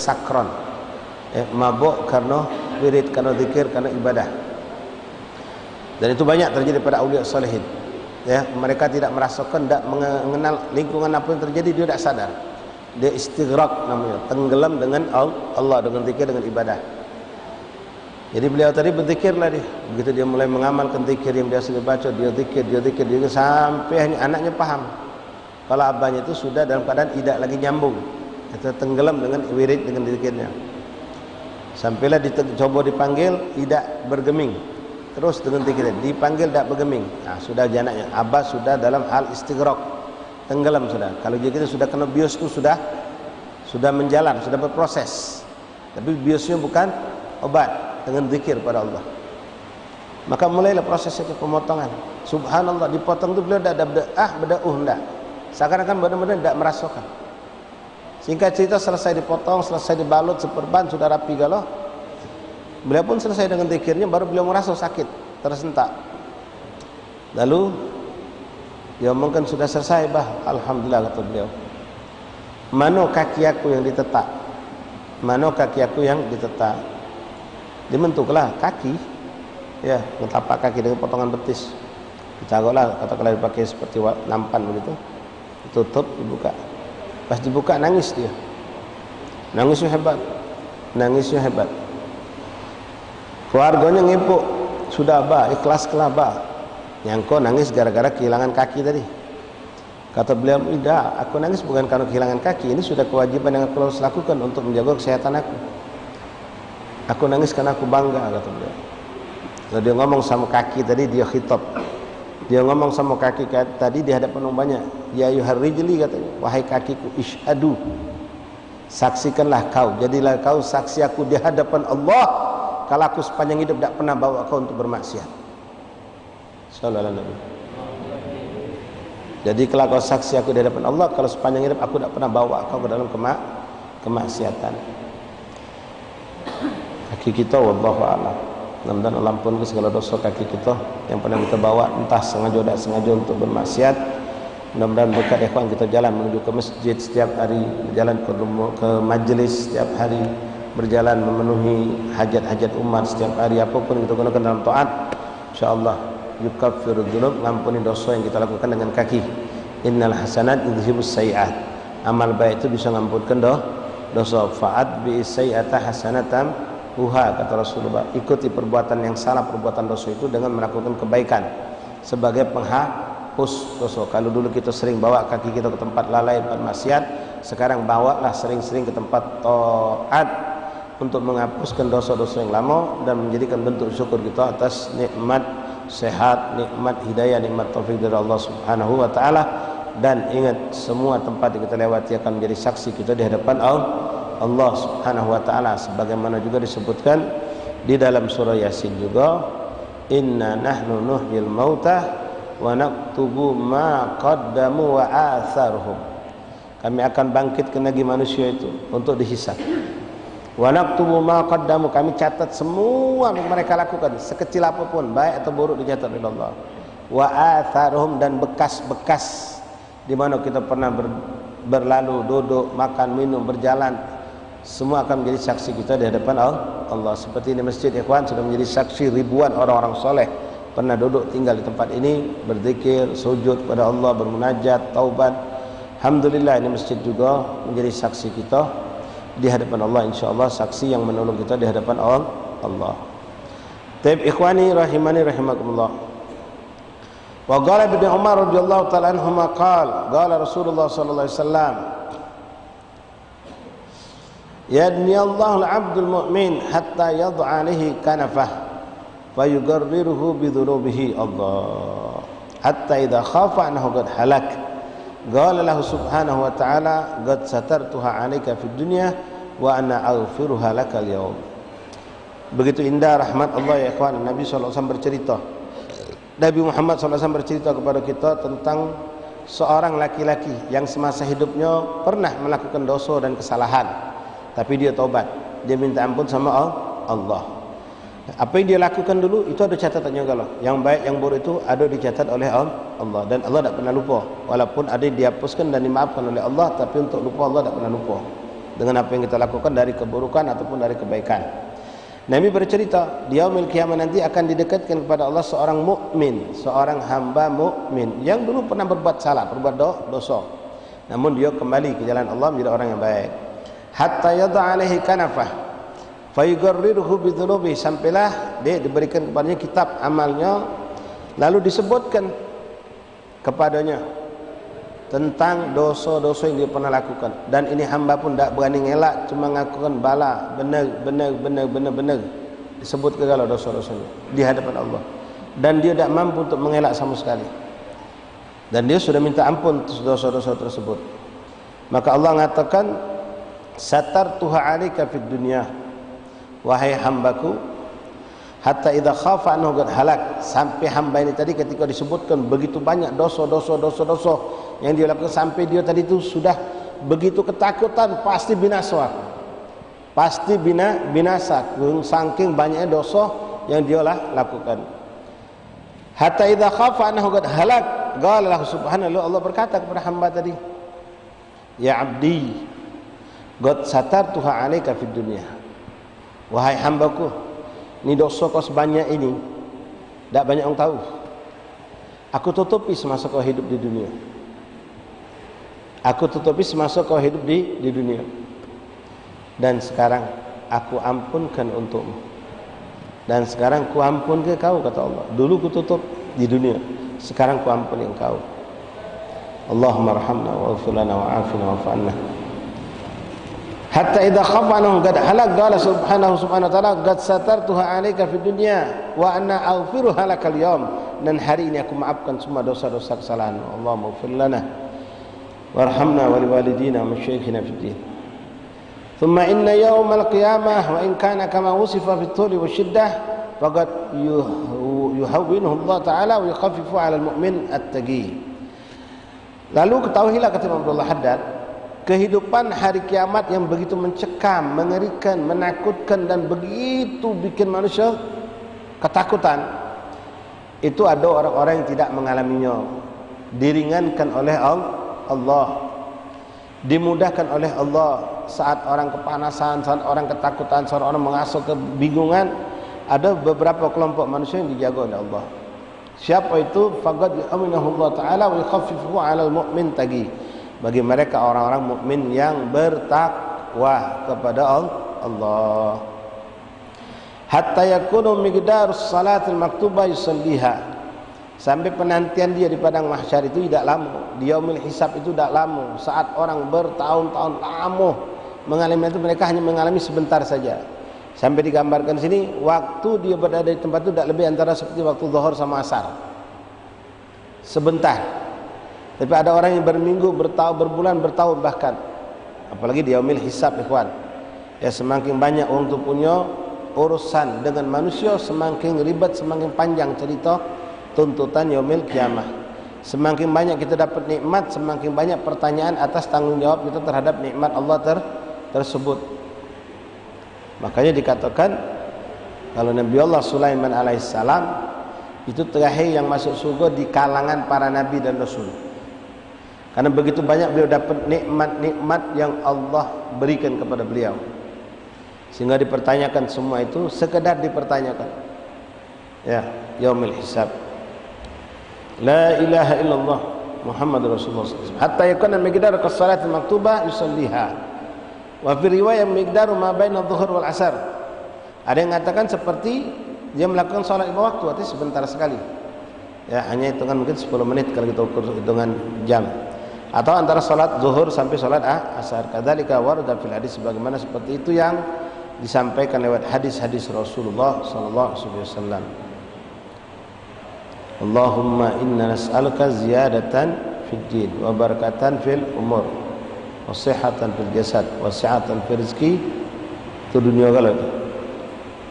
sakron, mabuk karena wirid, karena zikir, karena ibadah. Dan itu banyak terjadi pada aulia salihin. Ya, mereka tidak merasakan, tidak mengenal lingkungan apa yang terjadi, dia tidak sadar. Dia istighraq namanya, tenggelam dengan Allah, dengan zikir, dengan ibadah. Jadi beliau tadi berzikirlah dia. Begitu dia mulai mengamalkan zikir yang biasa dibaca, dia zikir sampai hanya anaknya paham kalau abahnya itu sudah dalam keadaan tidak lagi nyambung, itu tenggelam dengan wirid, dengan zikirnya. Sampailah dicoba dipanggil, tidak bergeming, terus dengan zikirnya dipanggil, tidak bergeming. Nah, sudah anaknya abah sudah dalam hal istighraq, tenggelam sudah. Kalau kita sudah kena bius itu sudah menjalan, sudah berproses. Tapi biusnya bukan obat, dengan zikir pada Allah. Maka mulailah proses itu, pemotongan. Subhanallah, dipotong itu beliau tidak ada enggak. Seakan-akan benar-benar tidak merasakan. Singkat cerita, selesai dipotong, selesai dibalut seperban, sudah rapi galau. Beliau pun selesai dengan zikirnya, baru beliau merasa sakit, tersentak. Lalu dia omongkan, sudah selesai bah, alhamdulillah, kata beliau. Mana kaki aku yang ditetak? Mana kaki aku yang ditetak? Dibentuklah kaki, ya, mentapak kaki dengan potongan betis. Dicagoklah, katakanlah dipakai seperti nampan begitu, tutup, dibuka. Pas dibuka nangis dia, nangisnya hebat. Keluarganya ngipuk, sudah bah, ikhlas kelah bah. Nyangko nangis gara-gara kehilangan kaki tadi. Kata beliau, tidak, aku nangis bukan karena kehilangan kaki, ini sudah kewajiban yang aku harus lakukan untuk menjaga kesehatan aku. Aku nangis karena aku bangga, kata beliau. Lalu dia ngomong sama kaki tadi, dia khitab. Dia ngomong sama kaki tadi di hadapan umpanya, ya ayuhar rijli, katanya, wahai kakiku, ishadu, saksikanlah kau, jadilah kau saksi aku di hadapan Allah kalau aku sepanjang hidup tidak pernah bawa kau untuk bermaksiat. Sallallahu alaihi wasallam. Jadi kalau kau saksi aku di hadapan Allah, kalau sepanjang hidup aku tidak pernah bawa kau ke dalam kemaksiatan. Kaki kita, wallahu a'lam. Mudah-mudahan Allah ampun segala dosa kaki kita yang pernah kita bawa, entah sengaja tidak sengaja untuk bermaksiat. Mudah-mudahan berkat ikhwan kita jalan menuju ke masjid setiap hari, berjalan ke majlis setiap hari, berjalan memenuhi hajat-hajat umat setiap hari, apapun kita gunakan dalam taat, insyaallah yukaffiru dzunub, ngampuni dosa yang kita lakukan dengan kaki. Innal hasanat yudhhibus sayyi'at. Amal baik itu bisa mengampunkan dosa. Fa'at bi sayyi'ata hasanatan kata Rasulullah. Ikuti perbuatan yang salah, perbuatan dosa itu dengan melakukan kebaikan sebagai penghapus dosa. Kalau dulu kita sering bawa kaki kita ke tempat lalai, tempat maksiat, sekarang bawalah sering-sering ke tempat taat untuk menghapuskan dosa-dosa yang lama dan menjadikan bentuk syukur kita atas nikmat sehat, nikmat hidayah, nikmat taufik dari Allah Subhanahu wa taala. Dan ingat, semua tempat yang kita lewati akan menjadi saksi kita di hadapan Allah Subhanahu wa taala, sebagaimana juga disebutkan di dalam surah Yasin juga, inna nahnu nuhyil mautah wa naktubu ma qaddamu wa atharuhum. Kami akan bangkitkan lagi manusia itu untuk dihisab. Wa naktubu ma qaddamu, kami catat semua yang mereka lakukan, sekecil apapun, baik atau buruk, dicatat oleh Allah. Wa atharuhum, dan bekas-bekas di mana kita pernah berlalu, duduk, makan, minum, berjalan, semua akan menjadi saksi kita di hadapan Allah. Seperti di masjid ikhwan sudah menjadi saksi ribuan orang-orang soleh pernah duduk tinggal di tempat ini, berzikir, sujud pada Allah, bermunajat, taubat. Alhamdulillah, ini masjid juga menjadi saksi kita di hadapan Allah, insyaallah saksi yang menolong kita di hadapan Allah. Taib ikhwani rahimani rahimakumullah. Wa qala Ibnu Umar radhiyallahu ta'ala anhuma qala Rasulullah sallallahu alaihi wasallam, yadni Allahul 'abdul mu'min hatta yad'a alaihi kanafah fayugarriruhu bi dhunubihi Allah hatta idza khafa annahu qad halak qala lahu subhanahu wa ta'ala qad satartuha 'alaika fid dunya wa ana aghfiruha lakal yawm. Begitu indah rahmat Allah ya ikhwan. Nabi sallallahu alaihi wasallam bercerita, Nabi Muhammad sallallahu alaihi wasallam bercerita kepada kita tentang seorang laki-laki yang semasa hidupnya pernah melakukan dosa dan kesalahan, tapi dia taubat, dia minta ampun sama Allah. Apa yang dia lakukan dulu itu ada catatannya, kalau yang baik yang buruk itu ada dicatat oleh Allah, dan Allah tidak pernah lupa. Walaupun ada yang dihapuskan dan dimaafkan oleh Allah, tapi untuk lupa Allah tidak pernah lupa. dengan apa yang kita lakukan dari keburukan ataupun dari kebaikan. Nabi bercerita di yaumil kiamah nanti akan didekatkan kepada Allah seorang mukmin, seorang hamba mukmin yang dulu pernah berbuat salah, berbuat dosa. Namun dia kembali ke jalan Allah menjadi orang yang baik. Hatta yad'a alaihi kanafah fa yugarriruhu bi dhunubi, sampailah dia diberikan kepadanya kitab amalnya, lalu disebutkan kepadanya tentang dosa-dosa yang dia pernah lakukan. Dan ini hamba pun tak berani ngelak, cuma ngakukan bala, benar disebut segala dosa-dosanya di hadapan Allah, dan dia tak mampu untuk mengelak sama sekali, dan dia sudah minta ampun atas dosa-dosa tersebut. Maka Allah mengatakan, satartuha 'alaika fid dunya, wahai hambaku, hatta idza khafa annahu qad halak, sampai hamba ini tadi ketika disebutkan begitu banyak dosa yang dia lakukan, sampai dia tadi itu sudah begitu ketakutan pasti binasa, saking banyaknya dosa yang dia lakukan. Hatta idza khafa annahu qad halak, qala lahu subhanahu, Allah berkata kepada hamba tadi, ya abdi qad satartuha 'alaika fid dunya, wahai hambaku, ini dosa kau sebanyak ini tak banyak orang tahu, aku tutupi semasa kau hidup di dunia. Aku tutupi semasa kau hidup di dunia, dan sekarang aku ampunkan untukmu, dan sekarang ku ampun ke kau, kata Allah. Dulu ku tutup di dunia, sekarang ku ampuni engkau. Allahumma rahamna waghfir lana wa'afina wa'fu hatta idza khafa annahu qad halak, qala subhanahu wa ta'ala, qad satartuha 'alaika fid dunya wa ana aghfiruha lakal yawm, dan hari ini aku maafkan semua dosa-dosa kesalahanmu. Allahumma ighfir lana warhamna wa liwalidina wa masyayikhina fid din. Thumma inna yawmal qiyamah wa in kana kama wusifa fit tuli wasyiddah faqad yuhawwinuhu Allah ta'ala wa yukhaffifu 'ala al-mu'min at-taqi. Lalu ketahuilah, kata Imam Abdullah Haddad, kehidupan hari kiamat yang begitu mencekam, mengerikan, menakutkan, dan begitu bikin manusia ketakutan, itu ada orang-orang yang tidak mengalaminya, diringankan oleh Allah, dimudahkan oleh Allah. Saat orang kepanasan, saat orang ketakutan, saat orang mengasuh kebingungan, ada beberapa kelompok manusia yang dijaga oleh Allah. Siapa itu? Faqad yu'minahu Allah ta'ala wa yukhaffifu 'alal mu'min taqi, bagi mereka orang-orang mukmin yang bertakwa kepada Allah. Hatta yakunu miqdarus salatil maktubah yusalliha, sampai penantian dia di padang mahsyar itu tidak lama, di yaumil hisab itu tidak lama. Saat orang bertahun-tahun lama mengalami itu, mereka hanya mengalami sebentar saja. Sampai digambarkan sini, waktu dia berada di tempat itu tidak lebih antara seperti waktu zuhur sama asar, sebentar. Tapi ada orang yang berminggu, bertahun, berbulan, bertahun bahkan. Apalagi di yaumil hisab, ikhwan. Ya, semakin banyak orang itu punya urusan dengan manusia, semakin ribet, semakin panjang cerita tuntutan yaumil kiamah. Semakin banyak kita dapat nikmat, semakin banyak pertanyaan atas tanggung jawab kita terhadap nikmat Allah tersebut. Makanya dikatakan kalau Nabi Allah Sulaiman alaihissalam itu terakhir yang masuk surga di kalangan para nabi dan rasul, karena begitu banyak beliau dapat nikmat-nikmat yang Allah berikan kepada beliau, sehingga dipertanyakan semua itu sekedar dipertanyakan. Ya, yaumil hisab. La ilaha illallah Muhammadur Rasulullah SAW. Hatta yakuna miqdar qas-salatil maktubah yusalliha. Wa fi riwayah miqdaru ma baina adh-dhuhr wal 'asar. Ada yang mengatakan seperti dia melakukan salat lima waktu, artinya sebentar sekali. Ya, hanya hitungan mungkin 10 menit kalau kita ukur hitungan jam. Atau antara salat zuhur sampai salat asar. Kadzalika warada fil hadis, sebagaimana seperti itu yang disampaikan lewat hadis-hadis Rasulullah sallallahu alaihi wasallam. Allahumma inna nas'aluka ziyadatan fid din wa barakatan fil umur wa sihhatan fil jasad wa si'atan fil rizqi, itu dunia kalau itu.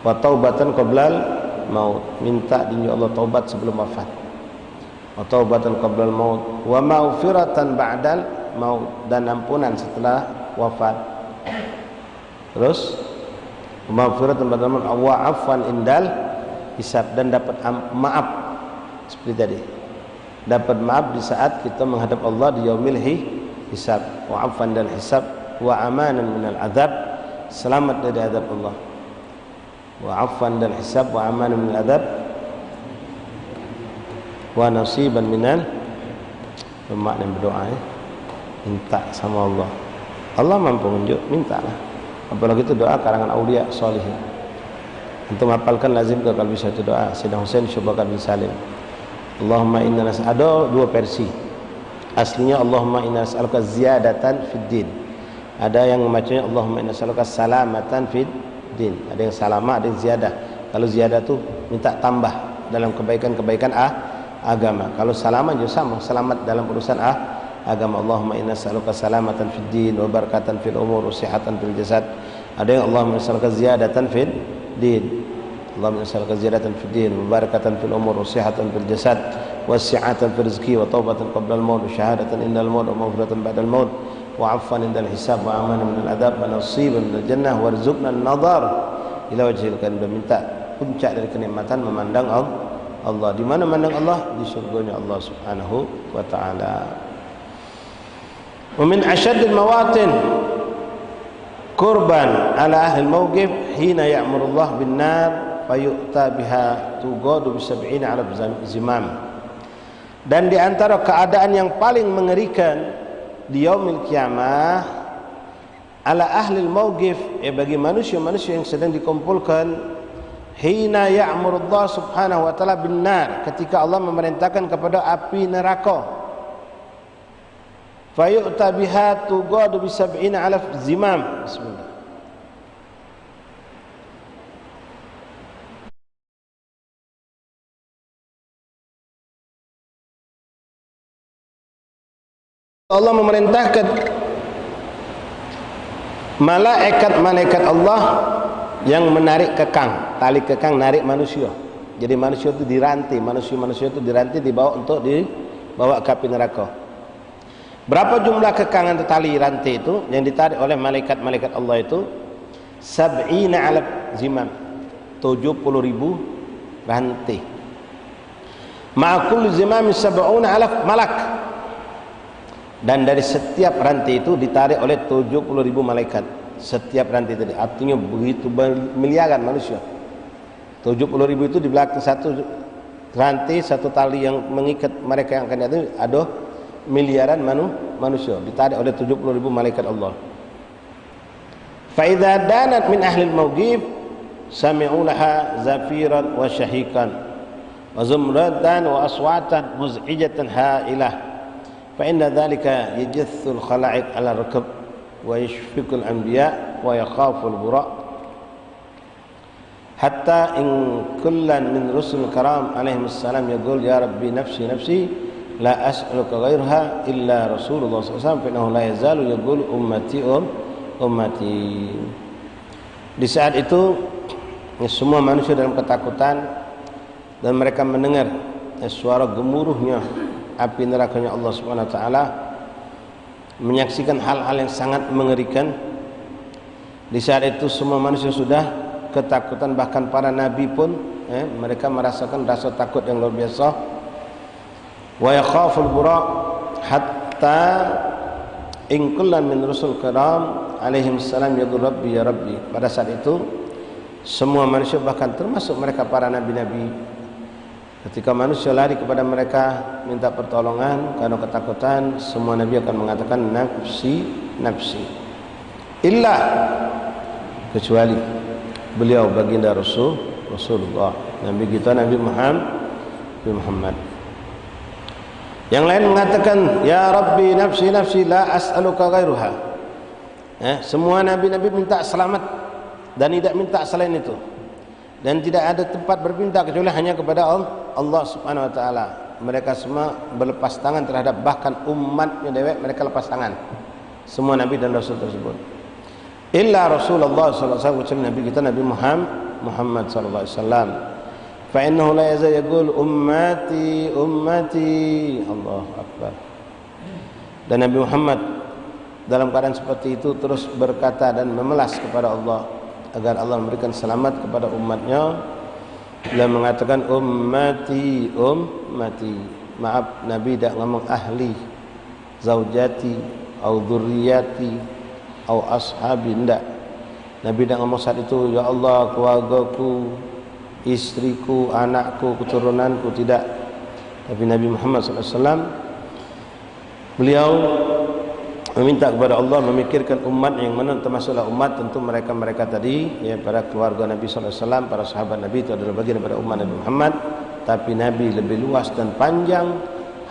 Wa taubatan qablal maut, minta dinyo Allah taubat sebelum wafat. Wa taubatan qablal maut wa maghfiratan ba'dal maut, dan ampunan setelah wafat. Terus maghfiratan ba'dal maut wa afwan indal hisab, dan dapat maaf seperti tadi, dapat maaf di saat kita menghadap Allah di yaumil hisab. Wa afwan dan hisab wa amanan minal azab, selamat dari azab Allah, wa afwan dan hisab, wa amanan minal azab, wa nasiban minal, bermakna berdoa ya, minta sama Allah. Allah mampu menunjuk, mintalah. Apalagi itu doa karangan aulia salihin. Untuk hafalkan lazim ke kalau bisa itu doa Sayyidina Husain Syubakar bin Salim. Allahumma inna ada dua versi. Aslinya Allahumma inna nas'aluka ziyadatan fid din. Ada yang membacanya Allahumma inna nas'aluka salamatan fid din. Ada yang salama, ada yang ziyadah. Kalau ziyadah tu minta tambah dalam kebaikan-kebaikan agama. Kalau salama juga sama, selamat dalam urusan agama. Allahumma inna nas'aluka salamatan fid din wa barakatan fil umur wa sihatan fil jasad. Ada yang Allahumma nas'aluka ziyadatan fid din. Allahumma nas'aluka ziyadatan fid din wa barakatan fil umur wa sihatan fil jasad wa si'atan fil rizqi wa taubatan qabla al maut wa syahadatan indal maut wa maghfiratan ba'dal maut wa 'afwan indal hisab wa amanan minal adab wa nasiban minal jannah warzuqna an-nadhar ila wajhil karim. Minta puncak dari kenikmatan memandang Allah. Di mana memandang Allah? Di surganya Allah Subhanahu wa taala. Wa min asyaddil mawatin kurban ala ahli al-mawqif hina ya'murullah bin nar fayu'ta biha tughadu bi 70 ala zimam. Dan di antara keadaan yang paling mengerikan di yaumil kiamah ala ahli al-mawqif, bagi manusia-manusia yang sedang dikumpulkan, hina ya'murullah subhanahu wa ta'ala bin nar, ketika Allah memerintahkan kepada api neraka, fayu'ta biha tughadu bi 70 alaf zimam. Bismillah. Allah memerintahkan malaikat Allah yang menarik kekang, tali kekang narik manusia. Jadi manusia itu dirantai, manusia itu dirantai, dibawa untuk dibawa ke api neraka. Berapa jumlah kekangan tali rantai itu yang ditarik oleh malaikat Allah itu? 70 alaf zimam, 70.000 rantai. Ma'akul zimam 70 alaf malak. Dan dari setiap rantai itu ditarik oleh 70.000 malaikat. Setiap rantai tadi, artinya begitu miliaran manusia. 70.000 itu di belakang satu rantai, satu tali yang mengikat mereka yang akan datang, ada miliaran manusia ditarik oleh 70.000 malaikat Allah. Fa idza danat min ahli al-mawqif sami'u laha zafiran wa syahikan wa zumradan wa aswatan muz'ijatan ha'ilah. Fa inna dzalika yajthul khala'iq 'ala rakab wa yashfiqul anbiya wa yakhaful bura hatta in kullan min rusul karam alaihi wassalam yaqul ya rabbi nafsi nafsi la as'aluka ghairaha illa Rasulullah sallallahu alaihi wasallam fa innahu la yazalu yaqul ummati. Di saat itu semua manusia dalam ketakutan dan mereka mendengar suara gemuruhnya api nerakanya Allah Subhanahu wa taala, menyaksikan hal-hal yang sangat mengerikan. Di saat itu semua manusia sudah ketakutan, bahkan para nabi pun mereka merasakan rasa takut yang luar biasa. Wa yakhaful bura hatta in kullan min rusul kiram alaihim salam yaqul rabbi ya rabbi. Pada saat itu semua manusia, bahkan termasuk mereka para nabi-nabi, ketika manusia lari kepada mereka minta pertolongan karena ketakutan, semua nabi akan mengatakan nafsi nafsi, illa kecuali beliau baginda Rasulullah, nabi kita Nabi Muhammad. Yang lain mengatakan ya rabbi nafsi nafsi la as'aluka ghairuha. Semua nabi-nabi minta selamat dan tidak minta selain itu, dan tidak ada tempat berpinta kecuali hanya kepada Allah Subhanahu wa taala. Mereka semua berlepas tangan terhadap bahkan umatnya dewek, mereka lepas tangan semua nabi dan rasul tersebut. Illa Rasulullah sallallahu alaihi wasallam, nabi kita Nabi Muhammad sallallahu alaihi wasallam. Fa innahu la yazal yaqul ummati ummati. Allahu akbar. Dan Nabi Muhammad dalam keadaan seperti itu terus berkata dan memelas kepada Allah agar Allah memberikan selamat kepada umatnya. Beliau mengatakan ummati ummati. Maaf, Nabi tidak ngomong ahli, zaujati, au dzurriyyati, au ashabi, tidak. Nabi tidak ngomong saat itu, ya Allah keluargaku, istriku, anakku, keturunanku, tidak. Tapi Nabi Muhammad SAW beliau meminta kepada Allah memikirkan umat yang mana termasuklah umat tentu mereka tadi, ya, para keluarga Nabi SAW, para sahabat Nabi itu adalah bagian daripada umat Nabi Muhammad. Tapi Nabi lebih luas dan panjang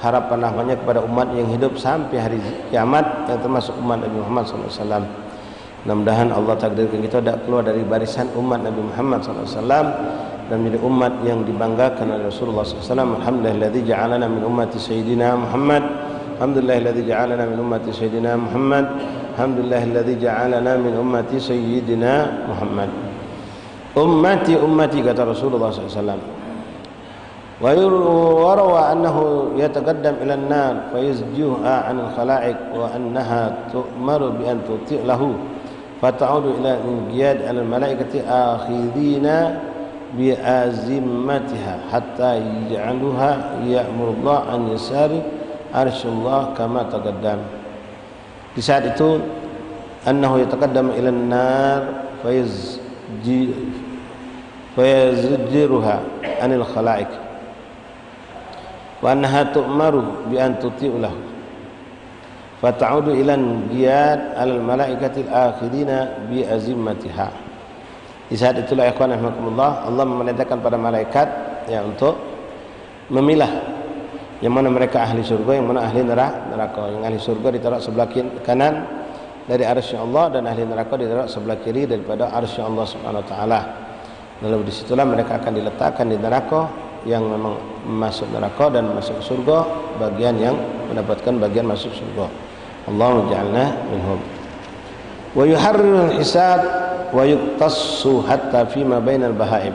harapan rahmatnya kepada umat yang hidup sampai hari kiamat yang termasuk umat Nabi Muhammad SAW. Mudah-mudahan Allah takdirkan kita tidak keluar dari barisan umat Nabi Muhammad SAW dan menjadi umat yang dibanggakan oleh Rasulullah SAW. Alhamdulillahilladzi ja'alana min ummati sayyidina Muhammad. Alhamdulillahilladzi ja'alana min ummati sayyidina Muhammad. Alhamdulillahilladzi ja'alana min ummati sayyidina Muhammad. Ummati kata Rasulullah SAW. Wa rawa annahu yataqaddam ila an-nar fayazjuha 'an al-khala'iq wa annaha tu'maru bi an tuti' lahu fata'udu ila inqiyad al-malaikati akhidina bi azimmatiha hatta yaj'aluha ya'murullah an yasari arsyullah kama taqaddam. Di saat itu annahu yataqaddam ila an-nar fayazjiruha 'anil khala'iq wa annaha tu'maru bi an tuti'u lahu fata'udu ila inqiyad al malaikati al akhirina bi azimmatiha. Di saat itulah ikhwan rahimakumullah Allah memerintahkan pada malaikat ya untuk memilah yang mana mereka ahli surga, yang mana ahli neraka. Yang ahli surga ditaruh sebelah kanan dari arsy Allah dan ahli neraka ditaruh sebelah kiri daripada arsy Allah Subhanahu wa taala. Lalu disitulah mereka akan diletakkan di neraka yang memang masuk neraka dan masuk surga, bagian yang mendapatkan bagian masuk surga. Allahumma ja'alna minhum. Wa yuharrirul hisab wa yuqtassu hatta fima bainal bahaim.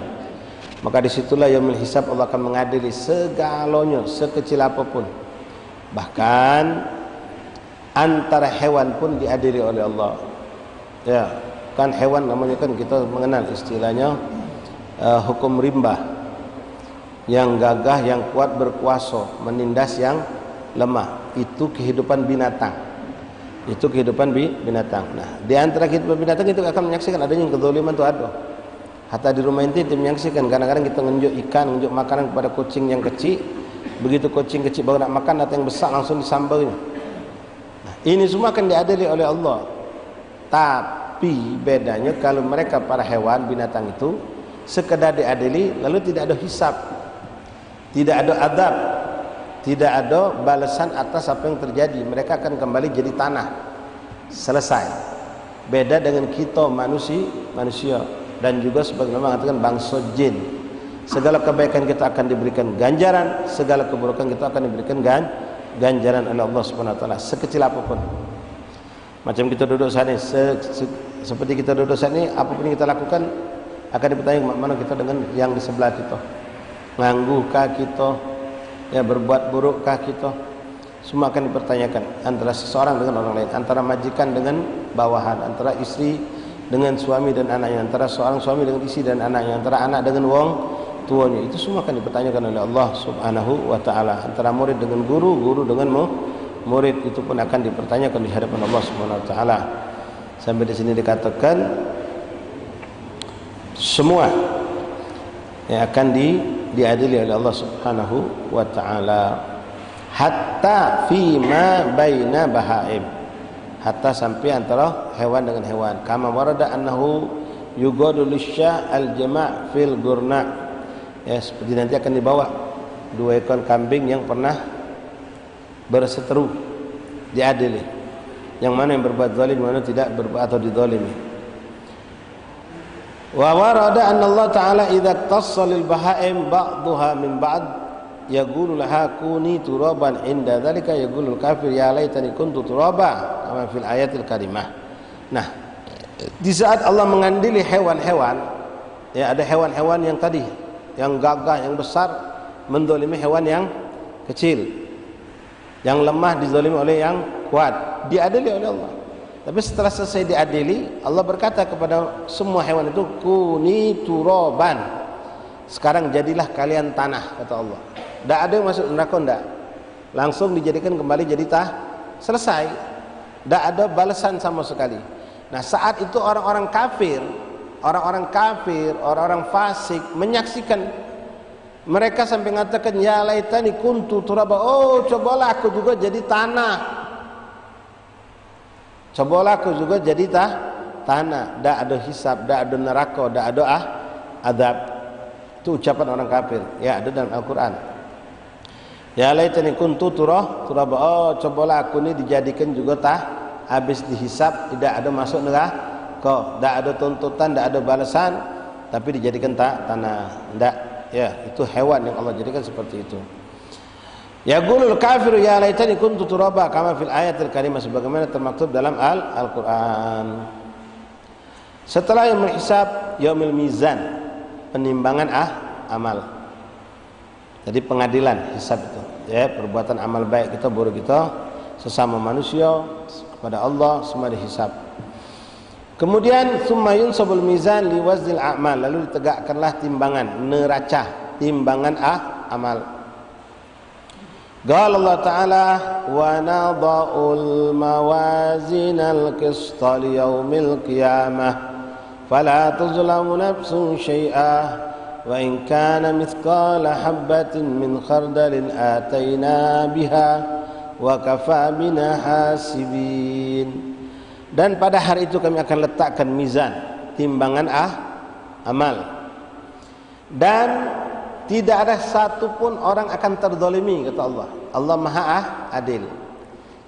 Maka disitulah yaumul hisab Allah akan mengadili segalanya, sekecil apapun. Bahkan antara hewan pun diadili oleh Allah. Ya, kan hewan namanya kan kita mengenal istilahnya hukum rimba. Yang gagah, yang kuat berkuasa, menindas yang lemah. Itu kehidupan binatang. Itu kehidupan binatang. Nah, di antara kehidupan binatang itu akan menyaksikan adanya kezaliman itu ada. Hatta di rumah inti itu menyaksikan. Kadang-kadang kita ngunjuk ikan, ngunjuk makanan kepada kucing yang kecil. Begitu kucing kecil baru nak makan, datang yang besar langsung disambarnya. Nah, ini semua akan diadili oleh Allah. Tapi bedanya kalau mereka para hewan binatang itu sekedar diadili lalu tidak ada hisab. Tidak ada adab, tidak ada balasan atas apa yang terjadi. Mereka akan kembali jadi tanah. Selesai. Beda dengan kita manusia dan juga sebagaimana mengatakan bangsa jin. Segala kebaikan kita akan diberikan ganjaran, segala keburukan kita akan diberikan ganjaran oleh Allah Subhanahu wa taala sekecil apapun. Macam kita duduk saat ini, seperti kita duduk saat ini, apapun yang kita lakukan akan dipertanyakan mana kita dengan yang di sebelah kita. Nganggukah kita, ya berbuat burukkah kita, semua akan dipertanyakan. Antara seseorang dengan orang lain, antara majikan dengan bawahan, antara istri dengan suami dan anaknya, antara seorang suami dengan istri dan anaknya, antara anak dengan wong tuanya, itu semua akan dipertanyakan oleh Allah Subhanahu wa taala. Antara murid dengan guru, guru dengan murid, itu pun akan dipertanyakan di hadapan Allah Subhanahu wa taala. Sampai di sini dikatakan semua yang akan diadili oleh Allah Subhanahu wa taala hatta fima baina bahaim, hatta sampai antara hewan dengan hewan. Kama warada annahu yugadu lisyah al-jama' fil gurna. Ya, seperti nanti akan dibawa 2 ekor kambing yang pernah berseteru diadili. Yang mana yang berbuat zalim, mana tidak berbuat atau dizalimi. Wa warada anna Allah Ta'ala idza iqtassa lil bahaim ba'daha min ba'd yaqulu laha kuni turaban inda dzalika yaqulu al-kafir ya laitani kuntu turaba kama fil ayatil karimah. Nah, di saat Allah mengadili hewan-hewan, ya ada hewan-hewan yang tadi yang gagah, yang besar mendolimi hewan yang kecil, yang lemah dizalimi oleh yang kuat, diadili oleh Allah. Tapi setelah selesai diadili, Allah berkata kepada semua hewan itu, kuni turoban. Sekarang jadilah kalian tanah, kata Allah. Tidak ada yang masuk neraka, tidak. Langsung dijadikan kembali jadi selesai. Tidak ada balasan sama sekali. Nah, saat itu orang-orang kafir, orang-orang fasik menyaksikan. Mereka sampai mengatakan, ya laitani kuntu turaba. Oh, cobalah aku juga jadi tanah. Cobalah aku juga jadi tanah. Tak ada hisab, tak ada neraka, tak ada azab. Itu ucapan orang kafir. Ya, ada dalam Al-Quran. Ya laitani kuntu turaba. Oh, cobalah aku ini dijadikan juga habis dihisab, tidak ada masuk neraka, tidak ada tuntutan, tidak ada balasan, tapi dijadikan tanah. Tidak, ya, itu hewan yang Allah jadikan seperti itu. Ya qulul kafiru ya laitani kuntu turaba kama fil ayatil karimah, sebagaimana termaktub dalam Al-Qur'an. Setelah yang hisab, yaumil mizan, penimbangan amal. Jadi pengadilan hisab itu, ya, perbuatan amal baik kita, buruk kita, sesama manusia, kepada Allah semua dihisab. Kemudian summa yunsabul mizan liwaznil a'mal, lalu ditegakkanlah timbangan neraca, timbangan amal. Qala Allah Ta'ala wa nadha'ul mawazinal qista liyaumil qiyamah fala tuzlamu nafsun syai'ah wa in kana mithqala habatin min khardalin atayna biha wa kafa bina hasibin. Dan pada hari itu kami akan letakkan mizan, timbangan amal, dan tidak ada satupun orang akan terzalimi, kata Allah. Allah Maha Adil.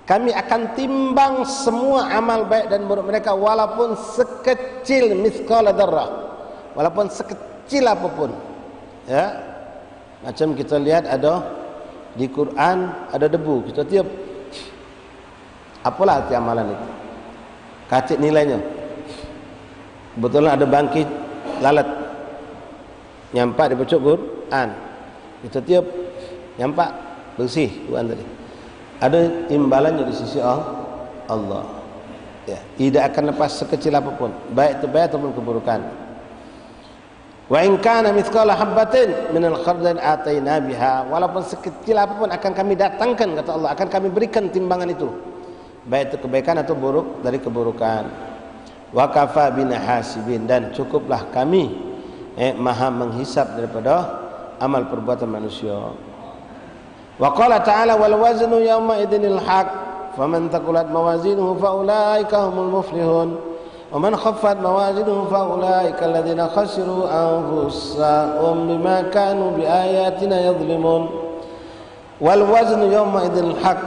Kami akan timbang semua amal baik dan buruk mereka, walaupun sekecil mithqala dzarrah, walaupun sekecil apapun, ya. Macam kita lihat ada di Quran ada debu, kita tiup, apalah arti amalan itu? Kacik nilainya. Kebetulan ada bangkit lalat nyampak di pojok Quran, kita tiup, nyampak bersih Quran tadi. Ada imbalannya di sisi Allah. Ya, tidak akan lepas sekecil apapun, baik itu baik ataupun keburukan. Wa in kana mithqala habatin minal khardal atayna biha, walaupun sekecil apapun akan kami datangkan, kata Allah, akan kami berikan timbangan itu, baik itu kebaikan atau buruk dari keburukan. Wa kafa bina hasibin, dan cukuplah kami maha menghisap daripada amal perbuatan manusia. Wa qala ta'ala wal waznu yawma idinil haq faman taqulat mawazinuhu fa ulaika humul muflihun wa man khaffat mawazinuhu fa ulaika alladhina khasiru anfusahum bima kanu biayatina yadhlimun. Wal waznu yawma idinil haq,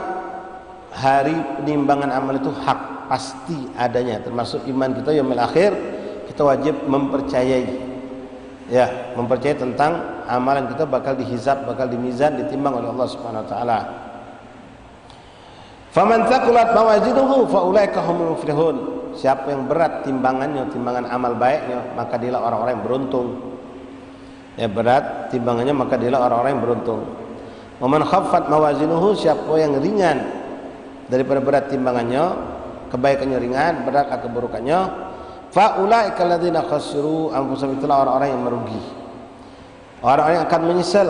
hari penimbangan amal itu hak, pasti adanya, termasuk iman kita yaumil akhir. Kita wajib mempercayai, ya, mempercayai tentang amalan kita bakal dihisab, bakal dimizan, ditimbang oleh Allah Subhanahu wa taala. Faman thaqulat mawazinuhu fa ulaika humul muflihun. Siapa yang berat timbangannya, timbangan amal baiknya, maka dialah orang-orang yang beruntung. Ya, berat timbangannya, maka dialah orang-orang yang beruntung. Wa man khaffat mawazinuhu, siapa yang ringan daripada berat timbangannya, kebaikannya ringan, berat keburukannya, fa ulaika alladzina khasiru anfusahum, itulah orang-orang yang merugi, orang-orang yang akan menyesal,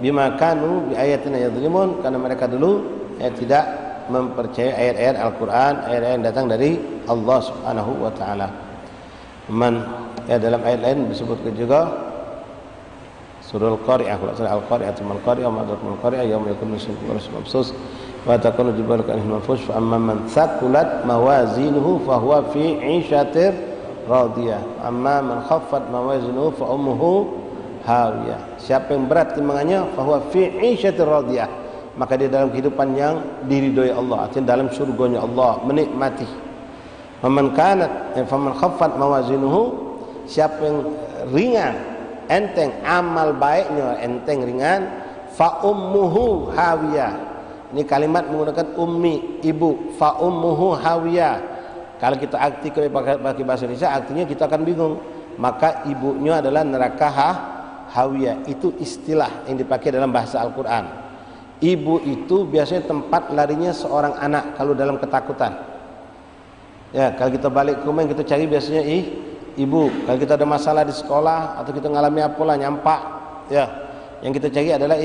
bima kanu bi ayatina yadhlimun, karena mereka dulu tidak mempercayai ayat-ayat Al-Quran, ayat-ayat yang datang dari Allah Subhanahu wa taala. Dalam ayat lain disebutkan juga surah Al-Qari'ah, Al-Qari'ah Al-Qari'ah Al-Qari'ah yauma yakunu rasul mabsus wa takunu jibalu ka'anil manfush fa amma man thaqulat mawazinuhu fa huwa fi 'ishatir radiyah amma man khaffat mawazinuhu fa ummuhu hawiyah. Siapa yang berat timbangannya, fa huwa fi 'ishatir radiyah, maka dia dalam kehidupan yang diridhoi Allah, artinya dalam surganya Allah, menikmati. Faman kanat faman khaffat mawazinuhu, siapa yang ringan, enteng amal baiknya, enteng ringan, fa ummuhu hawiyah. Ini kalimat menggunakan ummi, ibu, fa ummuhu hawiyah. Kalau kita artikel pakai bahasa Indonesia, artinya kita akan bingung. Maka ibunya adalah neraka hawiyah. Itu istilah yang dipakai dalam bahasa Al-Quran. Ibu itu biasanya tempat larinya seorang anak kalau dalam ketakutan. Ya, kalau kita balik ke rumah yang kita cari biasanya ibu. Kalau kita ada masalah di sekolah atau kita ngalami apalah, nyampak, ya, yang kita cari adalah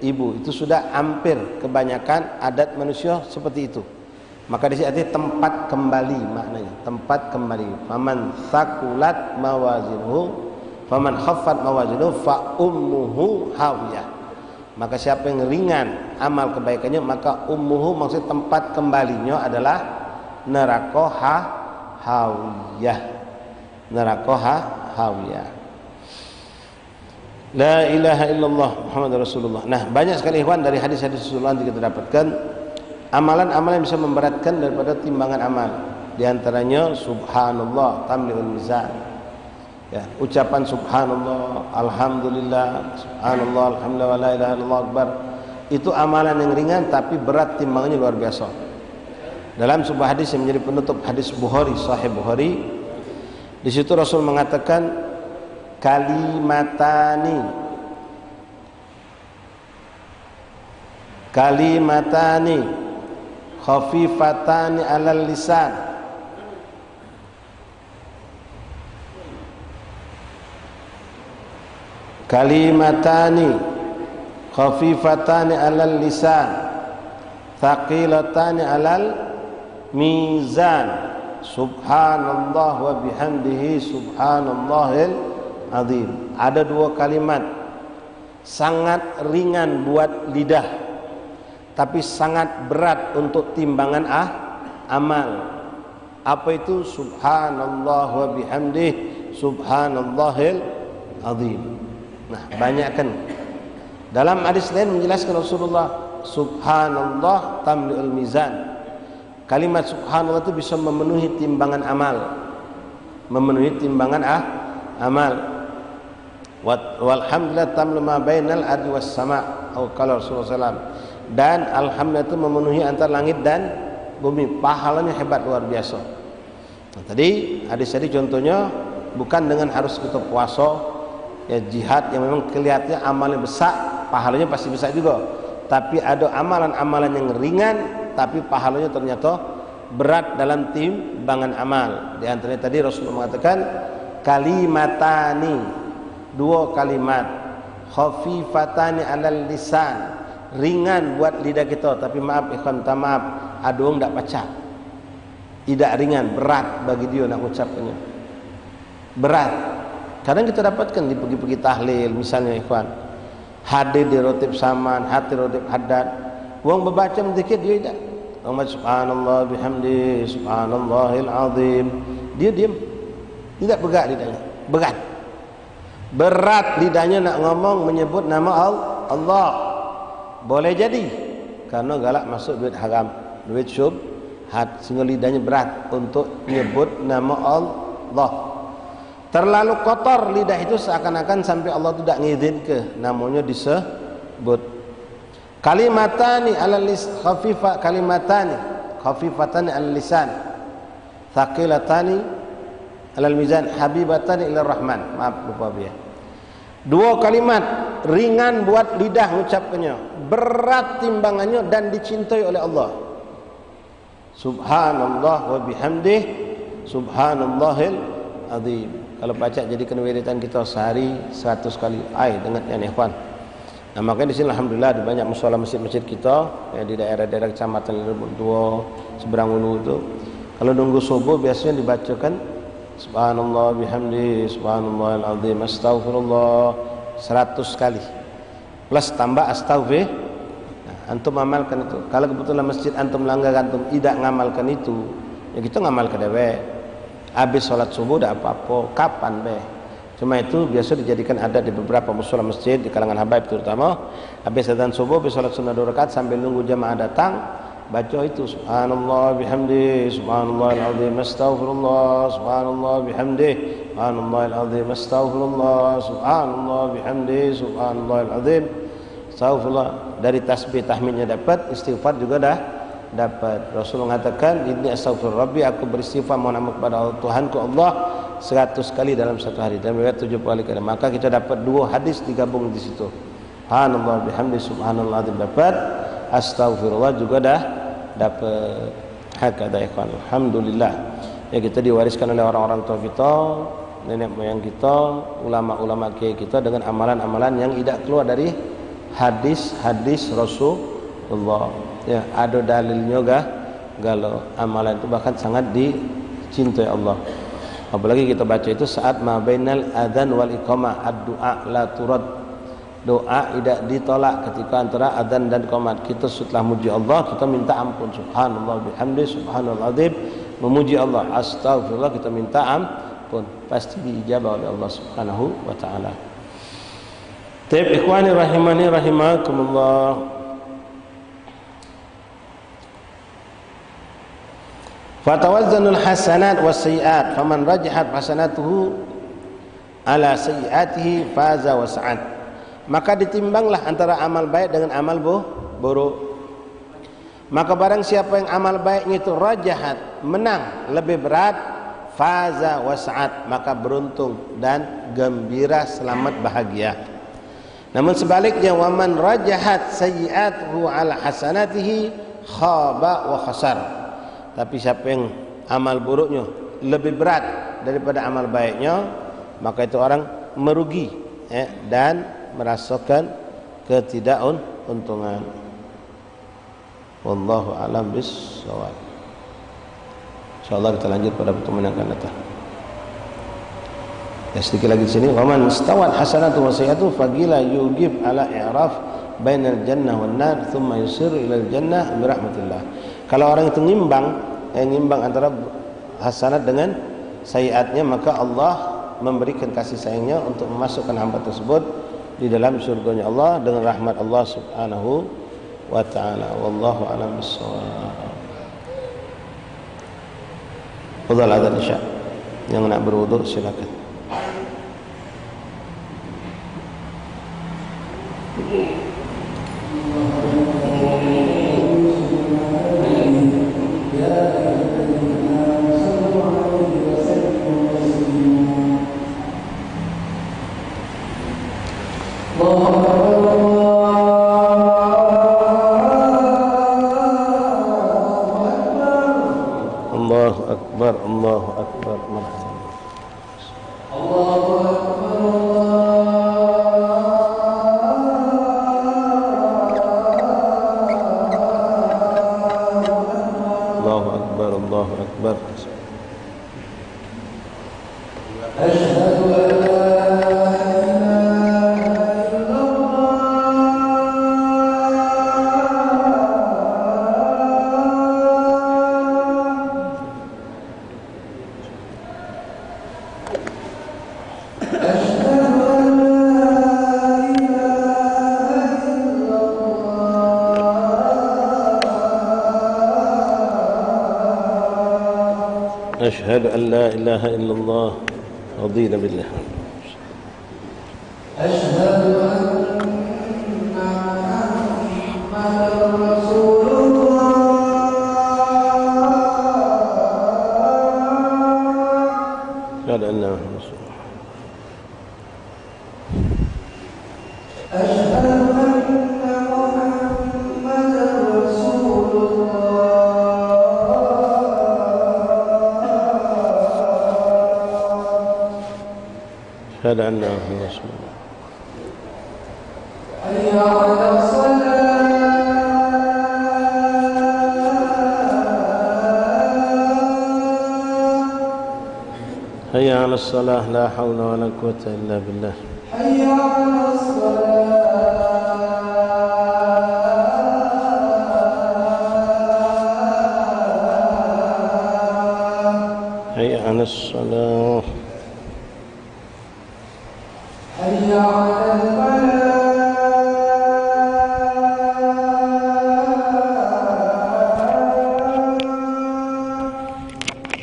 ibu. Itu sudah hampir kebanyakan adat manusia seperti itu. Maka di sini artinya tempat kembali maknanya, tempat kembali. Faman thaqulat mawazinuhu faman khaffat mawazinuhu fa ummuhu hawiyah. Maka siapa yang ringan amal kebaikannya, maka ummuhu maksud tempat kembalinya adalah neraka hawiyah. Neraka hawiyah. La ilaha illallah Muhammadur Rasulullah. Nah, banyak sekali ikhwan dari hadis-hadis Rasulullah yang kita dapatkan amalan-amalan yang bisa memberatkan daripada timbangan amal. Di antaranya subhanallah tamliul mizan. Ya, ucapan subhanallah, alhamdulillah, subhanallah, alhamdulillah, la ilaha illallah akbar. Itu amalan yang ringan tapi berat timbangannya luar biasa. Dalam sebuah hadis yang menjadi penutup hadis Bukhari, Sahih Bukhari, di situ Rasul mengatakan kalimatani khafifatani alal lisan kalimatani khafifatani alal lisan thaqilatani alal mizan subhanallah wa bihamdihi subhanallahil azim. Ada dua kalimat sangat ringan buat lidah tapi sangat berat untuk timbangan amal. Apa itu? Subhanallah wa bihamdihi subhanallahil azim. Nah, banyak kan. Dalam hadis lain menjelaskan Rasulullah, subhanallah tamliul mizan. Kalimat subhanallah itu bisa memenuhi timbangan amal. Memenuhi timbangan amal. Walhamdulillah tamlu ma bainal ardi was sama'. Atau kalau Rasulullah SAW. Dan alhamdulillah itu memenuhi antara langit dan bumi. Pahalanya hebat luar biasa. Nah, tadi hadis tadi contohnya bukan dengan harus kita puasa, ya jihad yang memang kelihatannya amalnya besar, pahalanya pasti besar juga. Tapi ada amalan-amalan yang ringan tapi pahalanya ternyata berat dalam timbangan amal. Di antaranya tadi Rasulullah mengatakan kalimatani, dua kalimat, khafifatani alal lisan, ringan buat lidah kita. Tapi maaf ikhwan, maaf, ada orang tak baca. Tidak ringan, berat bagi dia nak ucapkannya. Berat. Kadang kita dapatkan di pergi-pergi tahlil misalnya ikhwan, hadir di rotib saman, hadir rotib haddad, orang berbaca zikir dia tidak. Orang subhanallah bihamdi subhanallahil azim, dia diam, tidak bergerak lidahnya. Berat lidahnya nak ngomong menyebut nama Allah. Boleh jadi karena galak masuk duit haram, duit syubhat, sehingga lidahnya berat untuk menyebut nama Allah. Terlalu kotor lidah itu seakan-akan sampai Allah tidak ngizin ke namanya disebut. Kalimatani alal lisan khafifatani alal lisan thaqilatani alal mizan habibatani ilar rahman. Maaf lupa dia. Dua kalimat ringan buat lidah mengucapkannya, berat timbangannya dan dicintai oleh Allah. Subhanallah wa bihamdih subhanallahil azim. Kalau baca jadikan wiridan kita sehari 100 kali. Dengan yang ikhwan. Nah, makanya di sini alhamdulillah ada banyak mushola masjid-masjid kita ya, di daerah-daerah kecamatan Lirboh Tua, seberang Ulu itu. Kalau nunggu subuh biasanya dibacakan subhanallah bihamdi subhanallahil azim astaghfirullah 100 kali. Plus tambah astaghfir. Nah, antum amalkan itu. Kalau kebetulan masjid antum langgar antum tidak ngamalkan itu, ya kita ngamalkan dewe. Habis sholat subuh dah apa-apa, kapan be? Cuma itu biasa dijadikan adat di beberapa mushola masjid di kalangan habaib terutama. Habis adzan subuh, habis sholat sunnah 2 rakaat sambil nunggu jamaah datang, baca itu subhanallah bihamdi subhanallahil azim astaghfirullah subhanallah bihamdi subhanallahil azim astaghfirullah subhanallah bihamdi subhanallahil azim astaghfirullah. Dari tasbih tahmidnya dapat, istighfar juga dah dapat. Rasulullah mengatakan ini astaghfir rabbi, aku beristighfar mohon ampun kepada Tuhanku Allah 100 kali dalam satu hari, dan riwayat 70 kali. Maka kita dapat 2 hadis digabung di situ. Subhanallah bihamdi subhanallah azim dapat, astaghfirullah juga dah dapat. Hakada ikhwan, alhamdulillah. Ya, kita diwariskan oleh orang-orang tua kita, nenek moyang kita, ulama-ulama kiai kita dengan amalan-amalan yang tidak keluar dari hadis-hadis Rasulullah. Ya, ada dalilnya Kalau amalan itu bahkan sangat dicintai Allah. Apalagi kita baca itu saat ma bainal adzan wal iqamah, ad-du'a la turad. Doa tidak ditolak ketika antara adzan dan qomat. Kita setelah muji Allah, kita minta ampun. Subhanallah bihamdi, subhanallah azim, memuji Allah. Astagfirullah, kita minta ampun. Pasti diijabah oleh Allah Subhanahu wa taala. Taib ikhwani rahimani rahimakumullah. Fatawazzanul hasanat was sayyi'at, faman rajahat hasanatuhu ala sayyi'atihi faza wa sa'ad. Maka ditimbanglah antara amal baik dengan amal buruk. Maka barang siapa yang amal baiknya itu rajahat, menang, lebih berat, faza wa sa'ad, maka beruntung dan gembira, selamat, bahagia. Namun sebaliknya, waman rajahat sayyi'atuhu ala hasanatihi khaba wa khasar. Tapi siapa yang amal buruknya lebih berat daripada amal baiknya, maka itu orang merugi dan merasakan ketidakuntungan. Wallahu a'lam bissawab. Insyaallah kita lanjut pada pertemuan yang akan datang. Ya, sedikit lagi di sini, waman istawat hasanatu wa sayyi'atu faqila yugib ala i'raf bainal jannah wan nar thumma yusir ila al jannah bi rahmatillah. Kalau orang itu ngimbang antara hasanat dengan sayiatnya, maka Allah memberikan kasih sayangnya untuk memasukkan hamba tersebut di dalam surganya Allah dengan rahmat Allah Subhanahu wa taala. Wallahu a'lam bissawab. Fadhal adzan isya. Yang nak berwudu silakan. Allahu akbar, Allahu akbar. Allahu akbar. Allahu akbar, Allahu akbar. Asyhadu an la أشهد أن لا إله إلا الله رضينا بالله أشهد أن محمدا رسول الله أشهد أن محمدا رسول الله أشهد أن محمدا رسول الله أشهد أن محمدا رسول الله حي على الصلاة حي على الصلاة لا حول ولا قوة إلا بالله حي على الصلاة حي على الصلاة حي على الفلاح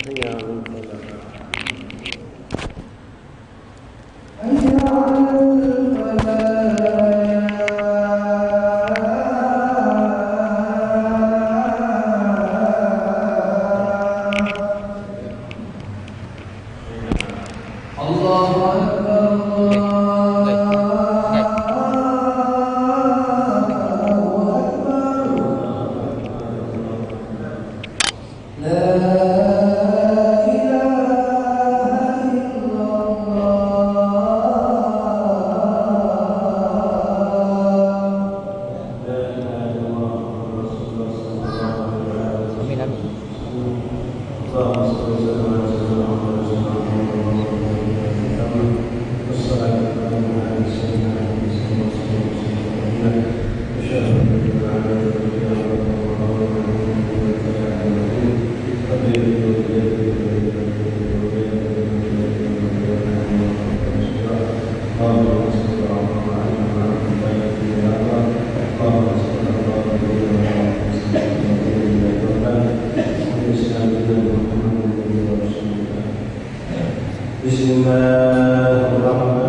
حي على الفلاح حي على الفلاح الله أكبر Amin amin. Bismillahirrahmanirrahim.